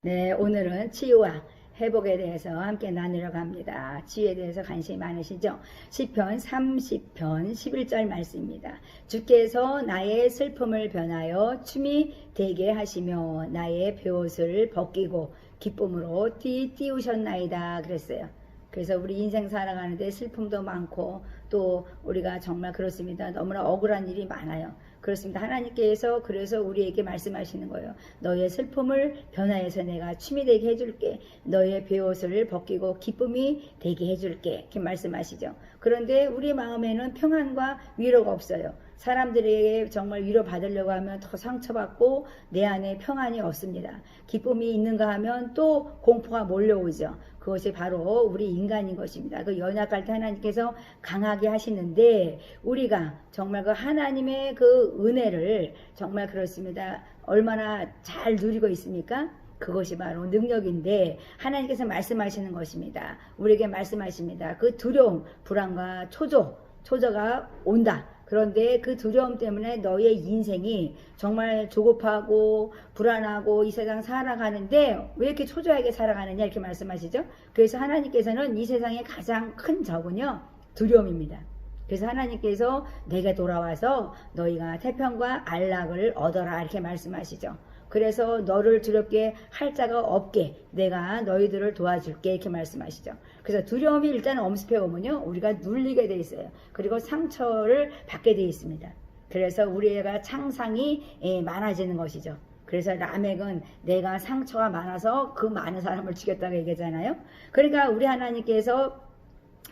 네, 오늘은 치유와 회복에 대해서 함께 나누려고 합니다. 치유에 대해서 관심이 많으시죠? 시편 30편 11절 말씀입니다. 주께서 나의 슬픔을 변하여 춤이 되게 하시며 나의 베옷을 벗기고 기쁨으로 띄우셨나이다 그랬어요. 그래서 우리 인생 살아가는데 슬픔도 많고 또 우리가 정말 그렇습니다. 너무나 억울한 일이 많아요. 그렇습니다. 하나님께서 그래서 우리에게 말씀하시는 거예요. 너의 슬픔을 변화해서 내가 춤이 되게 해줄게. 너의 베옷을 벗기고 기쁨이 되게 해줄게. 이렇게 말씀하시죠. 그런데 우리 마음에는 평안과 위로가 없어요. 사람들에게 정말 위로받으려고 하면 더 상처받고 내 안에 평안이 없습니다. 기쁨이 있는가 하면 또 공포가 몰려오죠. 그것이 바로 우리 인간인 것입니다. 그 연약할 때 하나님께서 강하게 하시는데 우리가 정말 그 하나님의 그 은혜를 정말 그렇습니다. 얼마나 잘 누리고 있습니까? 그것이 바로 능력인데 하나님께서 말씀하시는 것입니다. 우리에게 말씀하십니다. 그 두려움, 불안과 초조가 온다. 그런데 그 두려움 때문에 너의 인생이 정말 조급하고 불안하고 이 세상 살아가는데 왜 이렇게 초조하게 살아가느냐 이렇게 말씀하시죠. 그래서 하나님께서는 이 세상의 가장 큰 적은요 두려움입니다. 그래서 하나님께서 내게 돌아와서 너희가 태평과 안락을 얻어라 이렇게 말씀하시죠. 그래서 너를 두렵게 할 자가 없게 내가 너희들을 도와줄게 이렇게 말씀하시죠. 그래서 두려움이 일단 엄습해 오면요 우리가 눌리게 돼 있어요. 그리고 상처를 받게 돼 있습니다. 그래서 우리가 창상이 많아지는 것이죠. 그래서 라멕은 내가 상처가 많아서 그 많은 사람을 죽였다고 얘기하잖아요. 그러니까 우리 하나님께서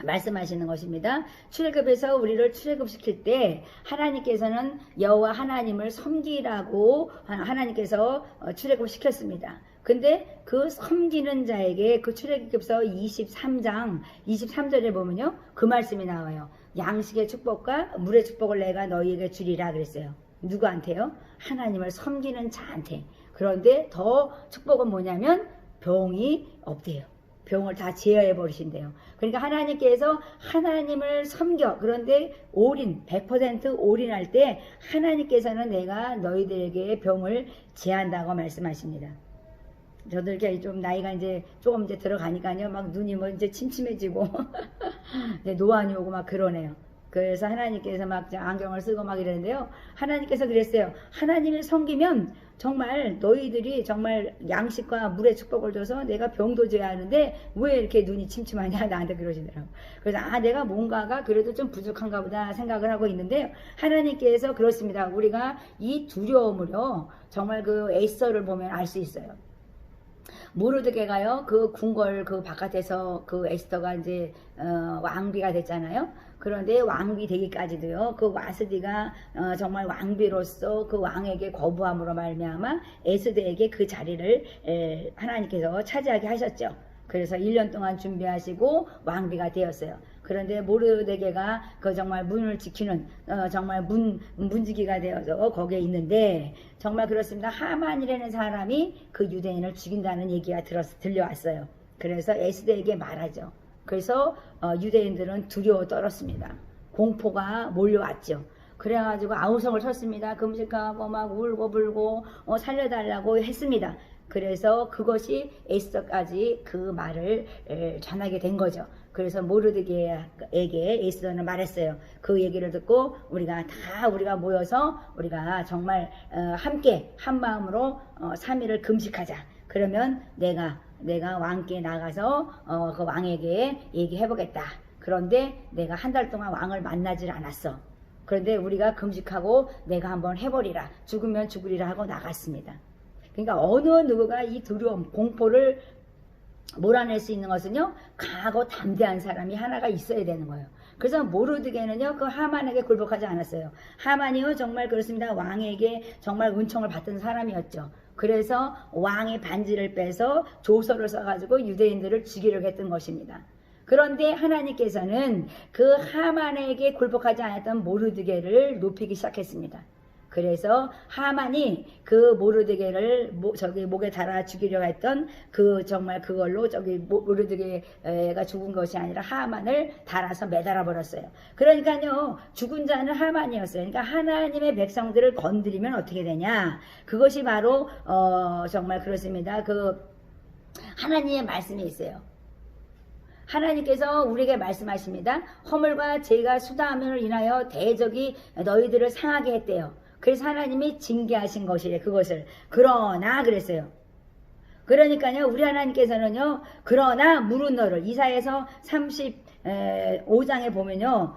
말씀하시는 것입니다. 출애굽에서 우리를 출애굽시킬 때 하나님께서는 여호와 하나님을 섬기라고 하나님께서 출애굽시켰습니다. 근데 그 섬기는 자에게 그 출애굽서 23장 23절에 보면요 그 말씀이 나와요. 양식의 축복과 물의 축복을 내가 너희에게 주리라 그랬어요. 누구한테요? 하나님을 섬기는 자한테. 그런데 더 축복은 뭐냐면 병이 없대요. 병을 다 제어해 버리신대요. 그러니까 하나님께서 하나님을 섬겨. 그런데 100% 올인할 때 하나님께서는 내가 너희들에게 병을 제한다고 말씀하십니다. 저도 이렇게 좀 나이가 이제 조금 이제 들어가니까요. 막 눈이 뭐 이제 침침해지고 이제 노안이 오고 막 그러네요. 그래서 하나님께서 막 안경을 쓰고 막 이러는데요. 하나님께서 그랬어요. 하나님을 섬기면 정말 너희들이 정말 양식과 물의 축복을 줘서 내가 병도 줘야 하는데 왜 이렇게 눈이 침침하냐 나한테 그러시더라고요. 그래서 내가 뭔가가 그래도 좀 부족한가 보다 생각을 하고 있는데 하나님께서 그렇습니다. 우리가 이 두려움을요. 정말 그 에스더를 보면 알 수 있어요. 모르드게가요 그 궁궐 그 바깥에서 그 에스더가 이제 왕비가 됐잖아요. 그런데 왕비 되기까지도요 그 와스디가 정말 왕비로서 그 왕에게 거부함으로 말미암아 에스더에게 그 자리를 하나님께서 차지하게 하셨죠. 그래서 1년 동안 준비하시고 왕비가 되었어요. 그런데 모르드게가 그 정말 문을 지키는 정말 문지기가 되어서 거기에 있는데 정말 그렇습니다. 하만이라는 사람이 그 유대인을 죽인다는 얘기가 들려왔어요. 그래서 에스더에게 말하죠. 그래서 유대인들은 두려워 떨었습니다. 공포가 몰려왔죠. 그래가지고 아우성을 쳤습니다. 금식하고 막 울고 불고 살려달라고 했습니다. 그래서 그것이 에스더까지 그 말을 전하게 된 거죠. 그래서 모르드게에게 에스더는 말했어요. 그 얘기를 듣고 우리가 모여서 우리가 정말 함께 한 마음으로 3일을 금식하자. 그러면 내가 왕께 나가서 그 왕에게 얘기해 보겠다. 그런데 내가 한 달 동안 왕을 만나질 않았어. 그런데 우리가 금식하고 내가 한번 해버리라. 죽으면 죽으리라 하고 나갔습니다. 그러니까 어느 누구가 이 두려움, 공포를 몰아낼 수 있는 것은요 강하고 담대한 사람이 하나가 있어야 되는 거예요. 그래서 모르드게는요 그 하만에게 굴복하지 않았어요. 하만이요 정말 그렇습니다. 왕에게 정말 은총을 받던 사람이었죠. 그래서 왕의 반지를 빼서 조서를 써가지고 유대인들을 죽이려고 했던 것입니다. 그런데 하나님께서는 그 하만에게 굴복하지 않았던 모르드게를 높이기 시작했습니다. 그래서 하만이 그 모르드게를 목에 달아 죽이려고 했던 그 정말 그걸로 모르드게가 죽은 것이 아니라 하만을 달아서 매달아 버렸어요. 그러니까요 죽은 자는 하만이었어요. 그러니까 하나님의 백성들을 건드리면 어떻게 되냐? 그것이 바로 정말 그렇습니다. 그 하나님의 말씀이 있어요. 하나님께서 우리에게 말씀하십니다. 허물과 죄가 수다함으로 인하여 대적이 너희들을 상하게 했대요. 그래서 하나님이 징계하신 것이래. 그것을. 그러나 그랬어요. 그러니까요, 우리 하나님께서는요, 그러나 물은 너를, 이사야서 35장에 보면요,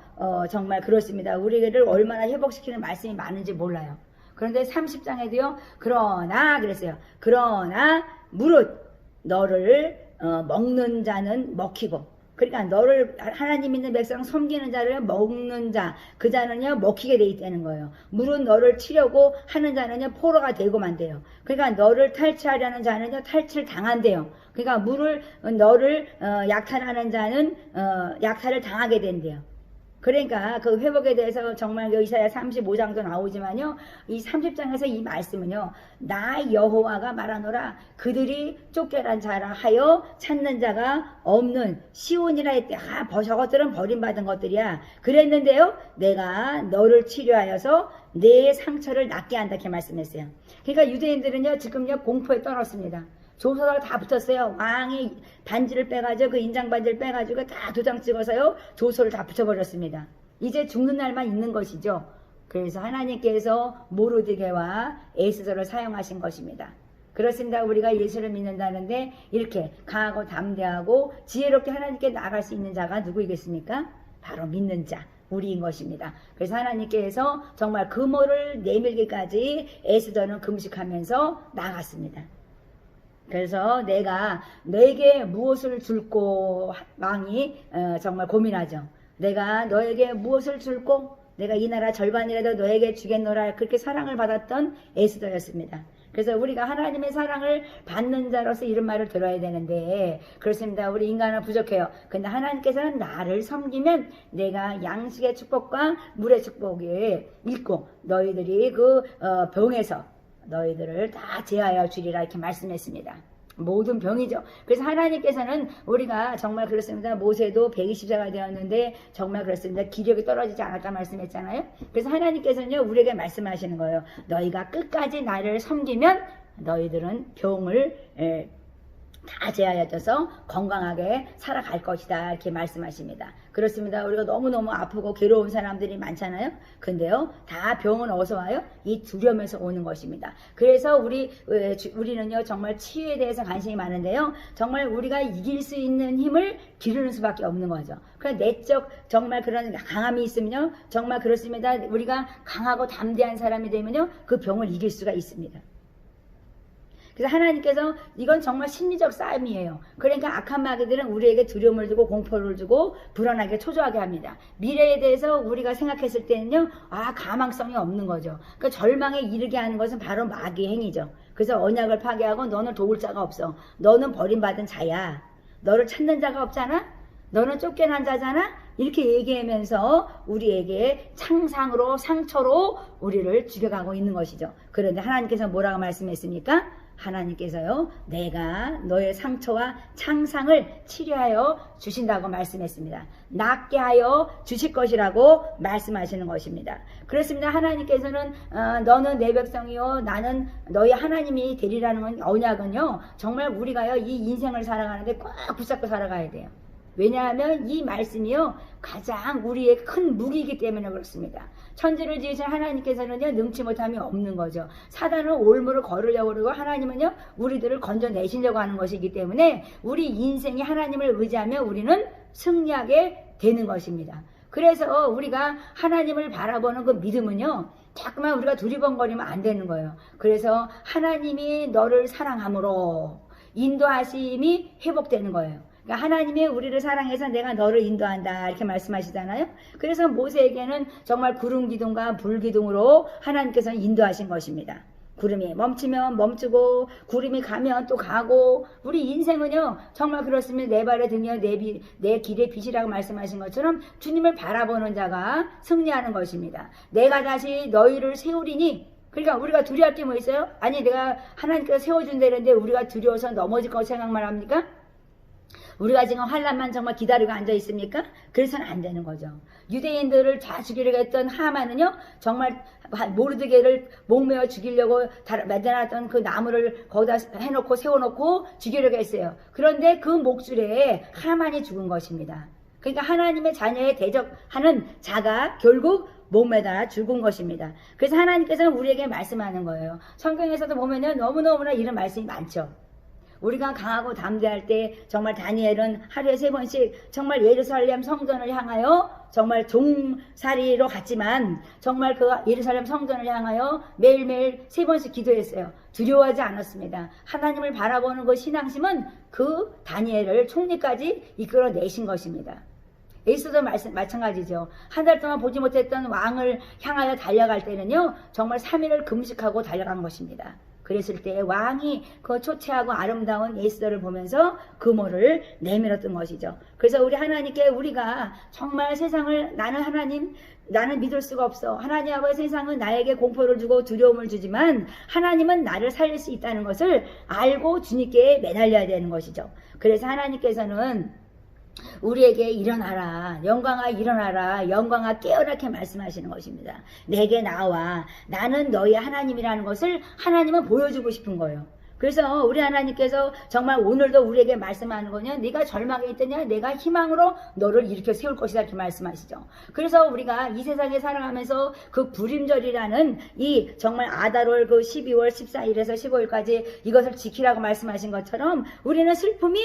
정말 그렇습니다. 우리를 얼마나 회복시키는 말씀이 많은지 몰라요. 그런데 30장에도요, 그러나 그랬어요. 그러나 무릇 너를 먹는 자는 먹히고, 그러니까 너를 하나님 있는 백성 섬기는 자를 먹는 자, 그 자는요 먹히게 돼 있다는 거예요. 물은 너를 치려고 하는 자는요 포로가 되고 만대요. 그러니까 너를 탈취하려는 자는요 탈취를 당한대요. 그러니까 너를 약탈하는 자는 약탈을 당하게 된대요. 그러니까 그 회복에 대해서 정말 이사야 35장도 나오지만요, 이 30장에서 이 말씀은요, 나 여호와가 말하노라, 그들이 쫓겨난 자라 하여 찾는 자가 없는 시온이라 했대. 저것들은 버림받은 것들이야. 그랬는데요, 내가 너를 치료하여서 내 상처를 낫게 한다, 이렇게 말씀했어요. 그러니까 유대인들은요 지금요 공포에 떨었습니다. 조서가 다 붙었어요. 왕이 반지를 빼가지고, 그 인장 반지를 빼가지고 다 도장 찍어서요 조서를 다 붙여버렸습니다. 이제 죽는 날만 있는 것이죠. 그래서 하나님께서 모르드게와 에스더를 사용하신 것입니다. 그렇습니다. 우리가 예수를 믿는다는데 이렇게 강하고 담대하고 지혜롭게 하나님께 나아갈 수 있는 자가 누구이겠습니까? 바로 믿는 자, 우리인 것입니다. 그래서 하나님께서 정말 금오를 내밀기까지 에스더는 금식하면서 나갔습니다. 그래서 내가 너에게 무엇을 줄꼬, 왕이 정말 고민하죠. 내가 너에게 무엇을 줄꼬? 내가 이 나라 절반이라도 너에게 주겠노라. 그렇게 사랑을 받았던 에스더였습니다. 그래서 우리가 하나님의 사랑을 받는 자로서 이런 말을 들어야 되는데, 그렇습니다. 우리 인간은 부족해요. 근데 하나님께서는 나를 섬기면 내가 양식의 축복과 물의 축복이 있고, 너희들이 그 병에서 너희들을 다 제하여 주리라, 이렇게 말씀했습니다. 모든 병이죠. 그래서 하나님께서는 우리가 정말 그렇습니다. 모세도 120세가 되었는데 정말 그렇습니다. 기력이 떨어지지 않았다 말씀했잖아요. 그래서 하나님께서는요 우리에게 말씀하시는 거예요. 너희가 끝까지 나를 섬기면 너희들은 병을 다 제하여져서 건강하게 살아갈 것이다, 이렇게 말씀하십니다. 그렇습니다. 우리가 너무너무 아프고 괴로운 사람들이 많잖아요. 근데요 다 병은 어디서 와요? 이 두려움에서 오는 것입니다. 그래서 우리는요 정말 치유에 대해서 관심이 많은데요, 정말 우리가 이길 수 있는 힘을 기르는 수밖에 없는 거죠. 그러니까 내적 정말 그런 강함이 있으면요 정말 그렇습니다. 우리가 강하고 담대한 사람이 되면요 그 병을 이길 수가 있습니다. 그래서 하나님께서 이건 정말 심리적 싸움이에요. 그러니까 악한 마귀들은 우리에게 두려움을 주고 공포를 주고 불안하게 초조하게 합니다. 미래에 대해서 우리가 생각했을 때는요, 가망성이 없는 거죠. 그러니까 절망에 이르게 하는 것은 바로 마귀의 행위죠. 그래서 언약을 파괴하고 너는 도울 자가 없어. 너는 버림받은 자야. 너를 찾는 자가 없잖아. 너는 쫓겨난 자잖아. 이렇게 얘기하면서 우리에게 창상으로 상처로 우리를 죽여가고 있는 것이죠. 그런데 하나님께서 뭐라고 말씀했습니까? 하나님께서요 내가 너의 상처와 창상을 치료하여 주신다고 말씀했습니다. 낫게 하여 주실 것이라고 말씀하시는 것입니다. 그렇습니다. 하나님께서는 너는 내 백성이요 나는 너희 하나님이 되리라는 언약은요 정말 우리가요 이 인생을 살아가는데 꼭 붙잡고 살아가야 돼요. 왜냐하면 이 말씀이요 가장 우리의 큰 무기이기 때문에 그렇습니다. 천지를 지으신 하나님께서는요 능치 못함이 없는 거죠. 사단은 올무를 걸으려고 그러고 하나님은요 우리들을 건져내시려고 하는 것이기 때문에 우리 인생이 하나님을 의지하며 우리는 승리하게 되는 것입니다. 그래서 우리가 하나님을 바라보는 그 믿음은요 자꾸만 우리가 두리번거리면 안 되는 거예요. 그래서 하나님이 너를 사랑함으로 인도하심이 회복되는 거예요. 그러니까 하나님이 우리를 사랑해서 내가 너를 인도한다 이렇게 말씀하시잖아요. 그래서 모세에게는 정말 구름 기둥과 불 기둥으로 하나님께서는 인도하신 것입니다. 구름이 멈추면 멈추고 구름이 가면 또 가고, 우리 인생은요 정말 그렇습니다. 내 발의 등이여 내 길의 빛이라고 말씀하신 것처럼 주님을 바라보는 자가 승리하는 것입니다. 내가 다시 너희를 세우리니, 그러니까 우리가 두려워할 게 뭐 있어요? 아니 내가 하나님께서 세워준다는데 우리가 두려워서 넘어질 거 생각만 합니까? 우리가 지금 환란만 정말 기다리고 앉아 있습니까? 그래서는 안 되는 거죠. 유대인들을 다 죽이려고 했던 하만은요, 정말 모르드게를 목매어 죽이려고 매달았던 그 나무를 거기다 해놓고 세워놓고 죽이려고 했어요. 그런데 그 목줄에 하만이 죽은 것입니다. 그러니까 하나님의 자녀에 대적하는 자가 결국 목매달아 죽은 것입니다. 그래서 하나님께서는 우리에게 말씀하는 거예요. 성경에서도 보면은 너무너무나 이런 말씀이 많죠. 우리가 강하고 담대할 때 정말 다니엘은 하루에 3번씩 정말 예루살렘 성전을 향하여 정말 종살이로 갔지만 정말 그 예루살렘 성전을 향하여 매일매일 3번씩 기도했어요. 두려워하지 않았습니다. 하나님을 바라보는 그 신앙심은 그 다니엘을 총리까지 이끌어내신 것입니다. 예수도 마찬가지죠. 한 달 동안 보지 못했던 왕을 향하여 달려갈 때는요, 정말 3일을 금식하고 달려간 것입니다. 그랬을 때 왕이 그 초췌하고 아름다운 예수를 보면서 금호를 내밀었던 것이죠. 그래서 우리 하나님께 우리가 정말 세상을 나는 믿을 수가 없어. 하나님하고 세상은 나에게 공포를 주고 두려움을 주지만 하나님은 나를 살릴 수 있다는 것을 알고 주님께 매달려야 되는 것이죠. 그래서 하나님께서는 우리에게 일어나라, 영광아 일어나라, 영광아 깨어라 이렇게 말씀하시는 것입니다. 내게 나와, 나는 너희 하나님이라는 것을 하나님은 보여주고 싶은 거예요. 그래서 우리 하나님께서 정말 오늘도 우리에게 말씀하는 거냐, 네가 절망에 있더냐, 내가 희망으로 너를 일으켜 세울 것이다 이렇게 말씀하시죠. 그래서 우리가 이 세상에 살아가면서 그 불임절이라는 이 정말 아달월 그 12월 14일에서 15일까지 이것을 지키라고 말씀하신 것처럼 우리는 슬픔이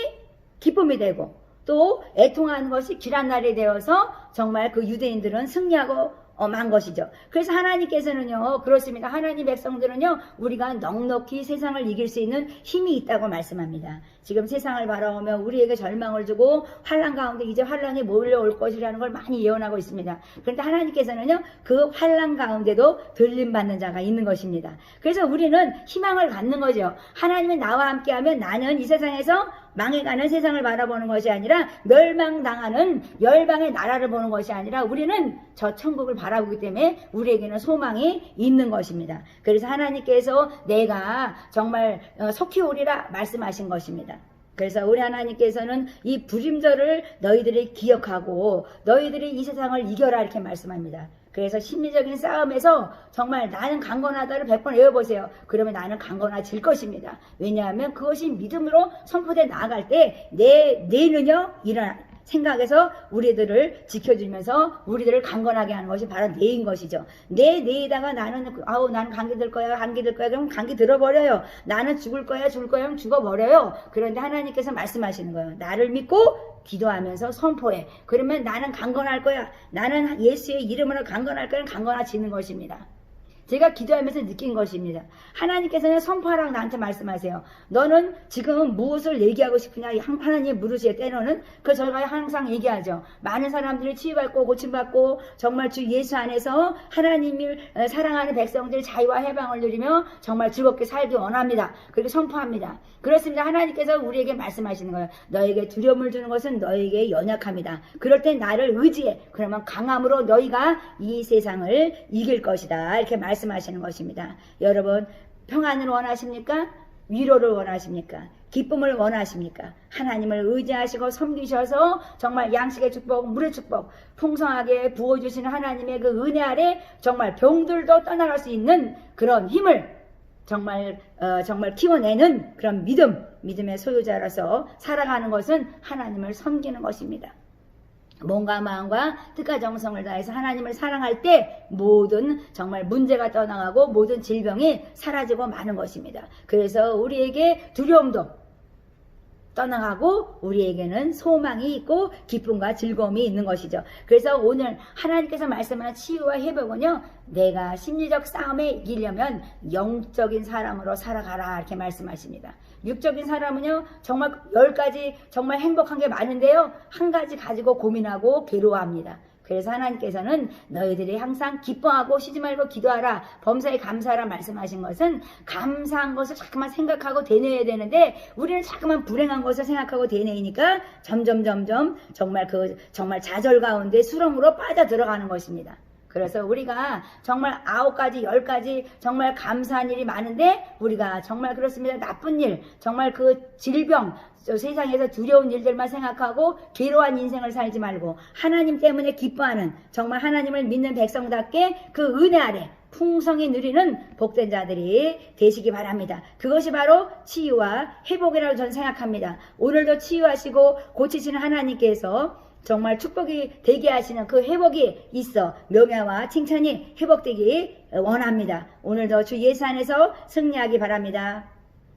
기쁨이 되고 또 애통하는 것이 귀한 날이 되어서 정말 그 유대인들은 승리하고 만 것이죠. 그래서 하나님께서는요, 그렇습니다. 하나님 백성들은요, 우리가 넉넉히 세상을 이길 수 있는 힘이 있다고 말씀합니다. 지금 세상을 바라보며 우리에게 절망을 주고 환란 가운데 이제 환란이 몰려올 것이라는 걸 많이 예언하고 있습니다. 그런데 하나님께서는요, 그 환란 가운데도 들림받는 자가 있는 것입니다. 그래서 우리는 희망을 갖는 거죠. 하나님이 나와 함께하면 나는 이 세상에서 망해가는 세상을 바라보는 것이 아니라 멸망당하는 열방의 나라를 보는 것이 아니라 우리는 저 천국을 바라보기 때문에 우리에게는 소망이 있는 것입니다. 그래서 하나님께서 내가 정말 속히 오리라 말씀하신 것입니다. 그래서 우리 하나님께서는 이 불임절을 너희들이 기억하고 너희들이 이 세상을 이겨라 이렇게 말씀합니다. 그래서 심리적인 싸움에서 정말 나는 강건하다를 100번 외워보세요. 그러면 나는 강건해질 것입니다. 왜냐하면 그것이 믿음으로 선포돼 나아갈 때 내는요 일어나 생각에서 우리들을 지켜주면서 우리들을 강건하게 하는 것이 바로 뇌인 것이죠. 뇌에다가 나는 감기 들 거야 그럼 감기 들어버려요. 나는 죽을 거야 그럼 죽어버려요. 그런데 하나님께서 말씀하시는 거예요. 나를 믿고 기도하면서 선포해. 그러면 나는 강건할 거야. 나는 예수의 이름으로 강건할 거야. 강건해지는 것입니다. 제가 기도하면서 느낀 것입니다. 하나님께서는 선포하라고 나한테 말씀하세요. 너는 지금 무엇을 얘기하고 싶으냐 하나님 물으실 때는 그 저희가 항상 얘기하죠. 많은 사람들이 치유받고 고침받고 정말 주 예수 안에서 하나님을 사랑하는 백성들 자유와 해방을 누리며 정말 즐겁게 살기 원합니다. 그렇게 선포합니다. 그렇습니다. 하나님께서 우리에게 말씀하시는 거예요. 너에게 두려움을 주는 것은 너에게 연약합니다. 그럴 때 나를 의지해. 그러면 강함으로 너희가 이 세상을 이길 것이다. 이렇게 말씀하시는 것입니다. 여러분 평안을 원하십니까? 위로를 원하십니까? 기쁨을 원하십니까? 하나님을 의지하시고 섬기셔서 정말 양식의 축복, 물의 축복 풍성하게 부어주시는 하나님의 그 은혜 아래 정말 병들도 떠나갈 수 있는 그런 힘을 정말 키워내는 그런 믿음의 소유자로서 살아가는 것은 하나님을 섬기는 것입니다. 몸과 마음과 뜻과 정성을 다해서 하나님을 사랑할 때 모든 정말 문제가 떠나가고 모든 질병이 사라지고 마는 것입니다. 그래서 우리에게 두려움도 떠나가고 우리에게는 소망이 있고 기쁨과 즐거움이 있는 것이죠. 그래서 오늘 하나님께서 말씀하는 치유와 회복은요, 내가 심리적 싸움에 이기려면 영적인 사람으로 살아가라 이렇게 말씀하십니다. 육적인 사람은요 정말 10가지 정말 행복한 게 많은데요, 한 가지 가지고 고민하고 괴로워합니다. 그래서 하나님께서는 너희들이 항상 기뻐하고 쉬지 말고 기도하라, 범사에 감사하라 말씀하신 것은 감사한 것을 자꾸만 생각하고 되뇌어야 되는데 우리는 자꾸만 불행한 것을 생각하고 되뇌이니까 점점 정말 좌절 가운데 수렁으로 빠져 들어가는 것입니다. 그래서 우리가 정말 9가지, 10가지 정말 감사한 일이 많은데 우리가 정말 그렇습니다. 나쁜 일, 정말 그 질병, 세상에서 두려운 일들만 생각하고 괴로운 인생을 살지 말고 하나님 때문에 기뻐하는 정말 하나님을 믿는 백성답게 그 은혜 아래 풍성히 누리는 복된 자들이 되시기 바랍니다. 그것이 바로 치유와 회복이라고 저는 생각합니다. 오늘도 치유하시고 고치시는 하나님께서 정말 축복이 되게 하시는 그 회복이 있어 명예와 칭찬이 회복되기 원합니다. 오늘도 주 예수 안에서 승리하기 바랍니다.